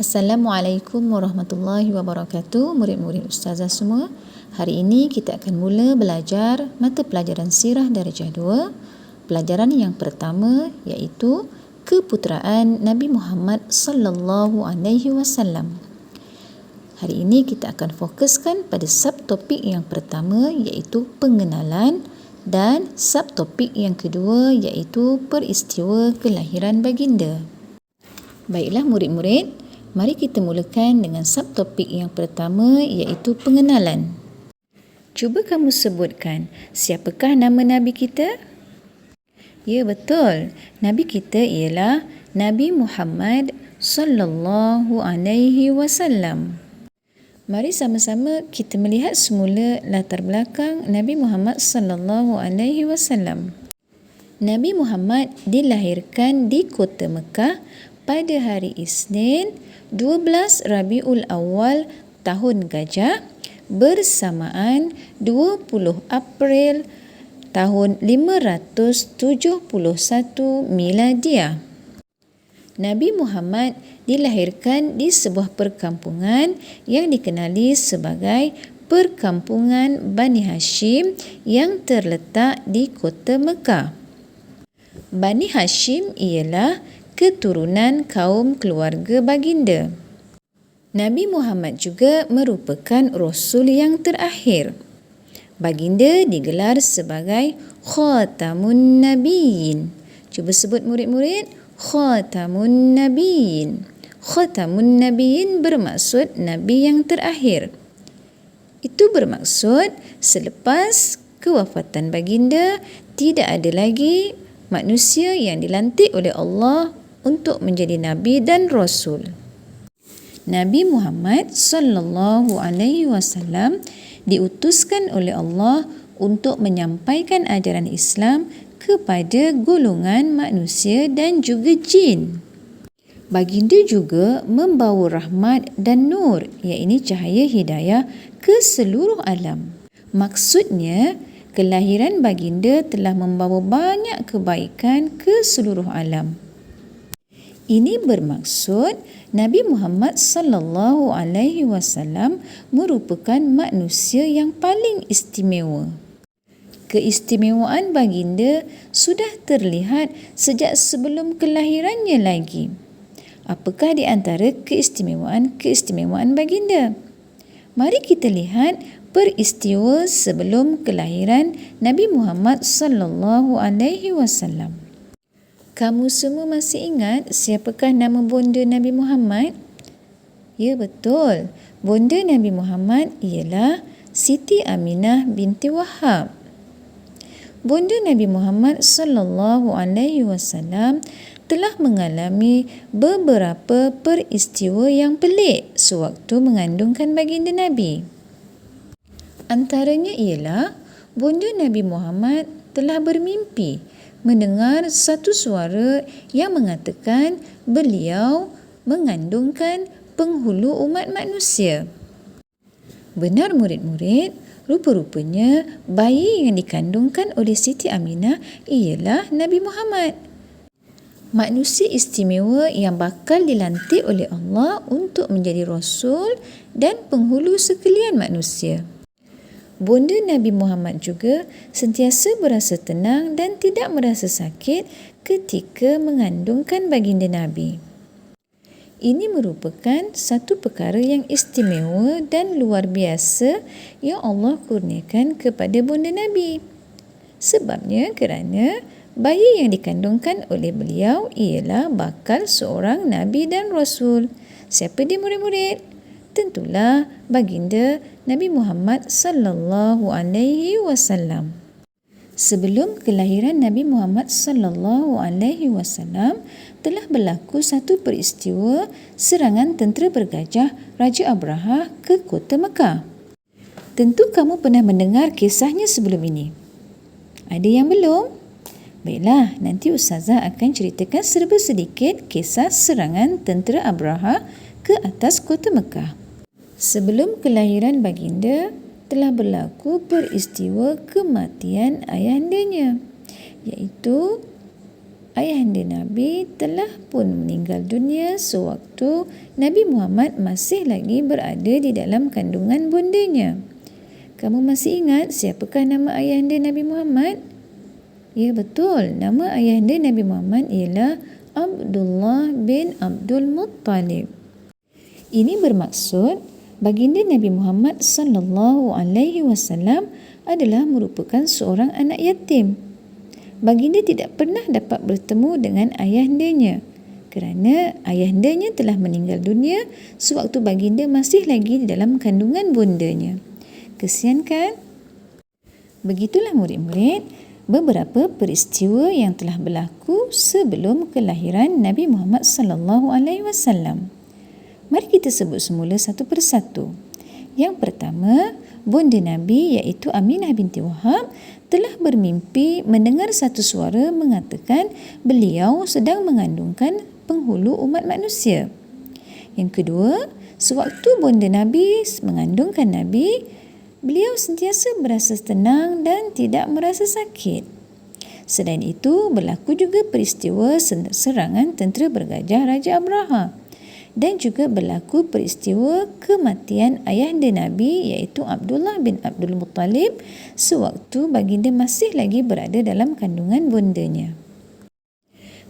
Assalamualaikum warahmatullahi wabarakatuh, murid-murid ustazah semua. Hari ini kita akan mula belajar mata pelajaran sirah darjah 2. Pelajaran yang pertama iaitu keputeraan Nabi Muhammad sallallahu alaihi wasallam. Hari ini kita akan fokuskan pada subtopik yang pertama iaitu pengenalan dan subtopik yang kedua iaitu peristiwa kelahiran baginda. Baiklah murid-murid, mari kita mulakan dengan subtopik yang pertama iaitu pengenalan. Cuba kamu sebutkan siapakah nama Nabi kita? Ya, betul. Nabi kita ialah Nabi Muhammad sallallahu alaihi wasallam. Mari sama-sama kita melihat semula latar belakang Nabi Muhammad sallallahu alaihi wasallam. Nabi Muhammad dilahirkan di kota Mekah pada hari Isnin 12 Rabiul Awal tahun Gajah bersamaan 20 April tahun 571 Miladiah. Nabi Muhammad dilahirkan di sebuah perkampungan yang dikenali sebagai Perkampungan Bani Hashim yang terletak di kota Mekah. Bani Hashim ialah keturunan kaum keluarga baginda. Nabi Muhammad juga merupakan Rasul yang terakhir. Baginda digelar sebagai Khatamun Nabiyyin. Cuba sebut murid-murid, Khatamun Nabiyyin. Khatamun Nabiyyin bermaksud Nabi yang terakhir. Itu bermaksud selepas kewafatan baginda tidak ada lagi manusia yang dilantik oleh Allah untuk menjadi Nabi dan Rasul. Nabi Muhammad sallallahu alaihi wasallam diutuskan oleh Allah untuk menyampaikan ajaran Islam kepada golongan manusia dan juga jin. Baginda juga membawa rahmat dan nur, iaitu cahaya hidayah ke seluruh alam. Maksudnya, kelahiran baginda telah membawa banyak kebaikan ke seluruh alam. Ini bermaksud Nabi Muhammad sallallahu alaihi wasallam merupakan manusia yang paling istimewa. Keistimewaan baginda sudah terlihat sejak sebelum kelahirannya lagi. Apakah di antara keistimewaan baginda? Mari kita lihat peristiwa sebelum kelahiran Nabi Muhammad sallallahu alaihi wasallam. Kamu semua masih ingat siapakah nama bonda Nabi Muhammad? Ya, betul. Bonda Nabi Muhammad ialah Siti Aminah binti Wahab. Bonda Nabi Muhammad sallallahu alaihi wasallam telah mengalami beberapa peristiwa yang pelik sewaktu mengandungkan baginda Nabi. Antaranya ialah bonda Nabi Muhammad telah bermimpi mendengar satu suara yang mengatakan beliau mengandungkan penghulu umat manusia. Benar murid-murid, rupa-rupanya bayi yang dikandungkan oleh Siti Aminah ialah Nabi Muhammad. Manusia istimewa yang bakal dilantik oleh Allah untuk menjadi Rasul dan penghulu sekalian manusia. Bonda Nabi Muhammad juga sentiasa berasa tenang dan tidak merasa sakit ketika mengandungkan baginda Nabi. Ini merupakan satu perkara yang istimewa dan luar biasa yang Allah kurniakan kepada bonda Nabi. Sebabnya kerana bayi yang dikandungkan oleh beliau ialah bakal seorang Nabi dan Rasul. Siapa dia murid-murid? Tentulah baginda Nabi Muhammad sallallahu alaihi wasallam. Sebelum kelahiran Nabi Muhammad sallallahu alaihi wasallam telah berlaku satu peristiwa serangan tentera bergajah Raja Abraha ke kota Mekah. Tentu kamu pernah mendengar kisahnya sebelum ini. Ada yang belum? Baiklah, nanti ustazah akan ceritakan serba sedikit kisah serangan tentera Abraha ke atas kota Mekah. Sebelum kelahiran baginda, telah berlaku peristiwa kematian ayahandanya, iaitu ayahanda Nabi telah pun meninggal dunia sewaktu Nabi Muhammad masih lagi berada di dalam kandungan bondanya. Kamu masih ingat siapakah nama ayahanda Nabi Muhammad? Ya, betul. Nama ayahanda Nabi Muhammad ialah Abdullah bin Abdul Muttalib. Ini bermaksud baginda Nabi Muhammad sallallahu alaihi wasallam adalah merupakan seorang anak yatim. Baginda tidak pernah dapat bertemu dengan ayahandanya kerana ayahandanya telah meninggal dunia sewaktu baginda masih lagi di dalam kandungan bondanya. Kesian kan? Begitulah murid-murid beberapa peristiwa yang telah berlaku sebelum kelahiran Nabi Muhammad sallallahu alaihi wasallam. Mari kita sebut semula satu persatu. Yang pertama, bonda Nabi iaitu Aminah binti Wahab telah bermimpi mendengar satu suara mengatakan beliau sedang mengandungkan penghulu umat manusia. Yang kedua, sewaktu bonda Nabi mengandungkan Nabi, beliau sentiasa berasa tenang dan tidak merasa sakit. Selain itu, berlaku juga peristiwa serangan tentera bergajah Raja Abraha. Dan juga berlaku peristiwa kematian ayahanda Nabi iaitu Abdullah bin Abdul Muttalib sewaktu baginda masih lagi berada dalam kandungan bondanya.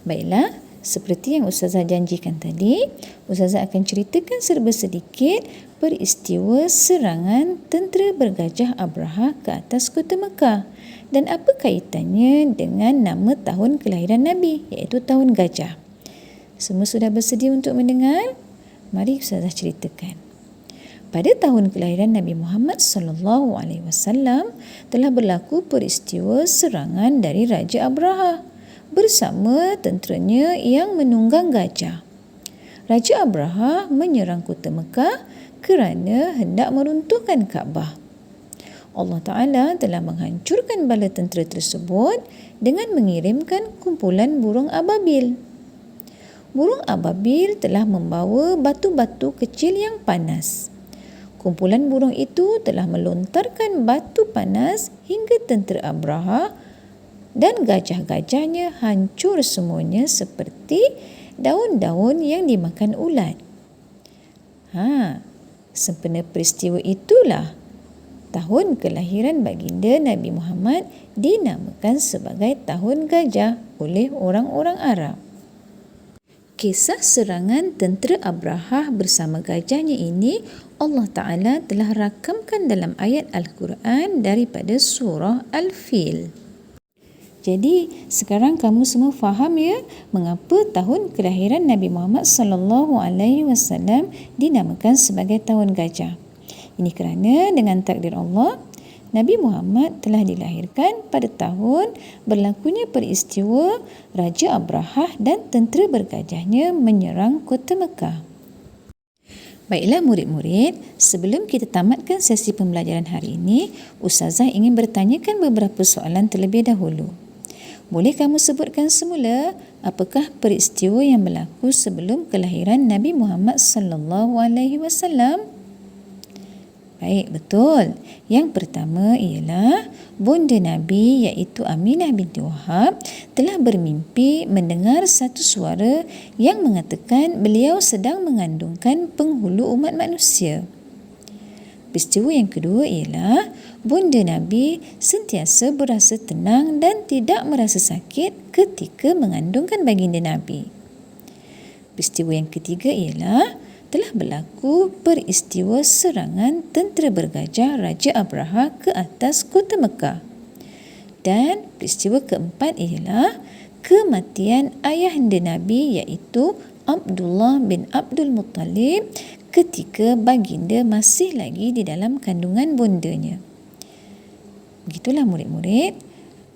Baiklah, seperti yang Ustazah janjikan tadi, Ustazah akan ceritakan serba sedikit peristiwa serangan tentera bergajah Abraha ke atas kota Mekah dan apa kaitannya dengan nama tahun kelahiran Nabi iaitu tahun gajah. Semua sudah bersedia untuk mendengar? Mari Ustazah ceritakan. Pada tahun kelahiran Nabi Muhammad sallallahu alaihi wasallam telah berlaku peristiwa serangan dari Raja Abraha bersama tenteranya yang menunggang gajah. Raja Abraha menyerang kota Mekah kerana hendak meruntuhkan Kaabah. Allah Ta'ala telah menghancurkan bala tentera tersebut dengan mengirimkan kumpulan burung ababil. Burung ababil telah membawa batu-batu kecil yang panas. Kumpulan burung itu telah melontarkan batu panas hingga tentera Abraha dan gajah-gajahnya hancur semuanya seperti daun-daun yang dimakan ulat. Sempena peristiwa itulah tahun kelahiran baginda Nabi Muhammad dinamakan sebagai tahun gajah oleh orang-orang Arab. Kisah serangan tentera Abraha bersama gajahnya ini Allah Ta'ala telah rakamkan dalam ayat Al-Quran daripada surah Al-Fil. Jadi sekarang kamu semua faham ya mengapa tahun kelahiran Nabi Muhammad sallallahu alaihi wasallam dinamakan sebagai tahun gajah. Ini kerana dengan takdir Allah Nabi Muhammad telah dilahirkan pada tahun berlakunya peristiwa Raja Abraha dan tentera bergajahnya menyerang kota Mekah. Baiklah murid-murid, sebelum kita tamatkan sesi pembelajaran hari ini, Ustazah ingin bertanyakan beberapa soalan terlebih dahulu. Boleh kamu sebutkan semula apakah peristiwa yang berlaku sebelum kelahiran Nabi Muhammad sallallahu alaihi wasallam? Baik, betul. Yang pertama ialah bonda Nabi iaitu Aminah binti Wahab telah bermimpi mendengar satu suara yang mengatakan beliau sedang mengandungkan penghulu umat manusia. Peristiwa yang kedua ialah bonda Nabi sentiasa berasa tenang dan tidak merasa sakit ketika mengandungkan baginda Nabi. Peristiwa yang ketiga ialah telah berlaku peristiwa serangan tentera bergajah Raja Abraha ke atas kota Mekah. Dan peristiwa keempat ialah kematian ayahanda Nabi iaitu Abdullah bin Abdul Muttalib ketika baginda masih lagi di dalam kandungan bondanya. Begitulah murid-murid.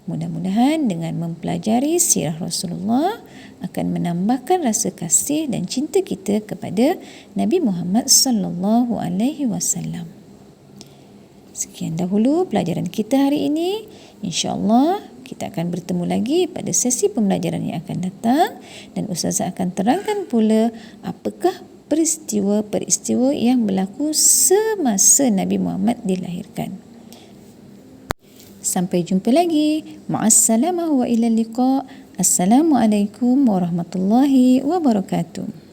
Mudah-mudahan dengan mempelajari sirah Rasulullah akan menambahkan rasa kasih dan cinta kita kepada Nabi Muhammad sallallahu alaihi wasallam. Sekian dahulu pelajaran kita hari ini. Insya-Allah kita akan bertemu lagi pada sesi pembelajaran yang akan datang dan Ustazah akan terangkan pula apakah peristiwa-peristiwa yang berlaku semasa Nabi Muhammad dilahirkan. Sampai jumpa lagi. Ma'assalamah wa ila liqa. Assalamualaikum warahmatullahi wabarakatuh.